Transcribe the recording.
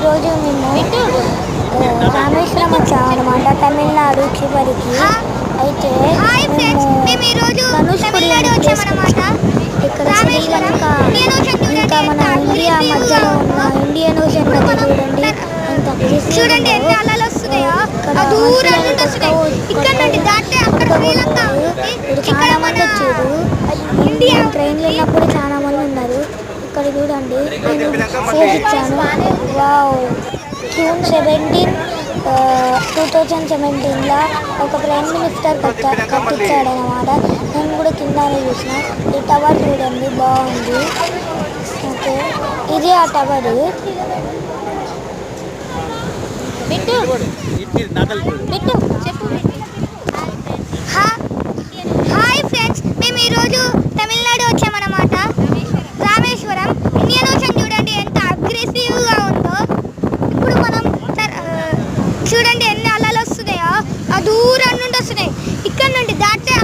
రోజు మేము రామేశ్వరం వచ్చామన్నమాట, తమిళనాడు చివరికి. అయితే మేము ధనుష్పురి వచ్చామన్నమాట. ఇక్కడ శ్రీలంక ఇంకా మన ఇండియా మధ్యలో ఉన్న ఇండియన్ ఓషన్ నది చూడండి ఎంత చూడండి ఎన్ని అలలు వస్తున్నాయో. ఆ దూరం నుండి వస్తున్నాయి. ఇక్కడ నుండి దాటే అక్కడ శ్రీలంక ఉంది. చాలా మంది వచ్చారు. ఇండియన్ ట్రైన్లో ఉన్నప్పుడు చాలా మంది ఉన్నారు. ఇక్కడ చూడండి నేను ఫోజ్ ఇచ్చాను. వావ్, జూన్ 17, 2017లో ఒక ప్రైమ్ మినిస్టర్ కట్టించాడనమాట. నేను కూడా కిందనే చూసిన. ఈ టవర్ చూడండి బాగుంది. ఓకే, ఇది ఆ టవర్. హాయ్ ఫ్రెండ్స్, మేము ఈరోజు తమిళనాడు వచ్చామన్నమాట. రామేశ్వరం ఇండియన్ ఓషన్ చూడండి ఎంత అగ్రెసివ్గా ఉందో. ఇప్పుడు మనం చూడండి ఎన్ని అలలు వస్తున్నాయో. ఆ దూరం నుండి వస్తున్నాయి. ఇక్కడ నుండి దాటే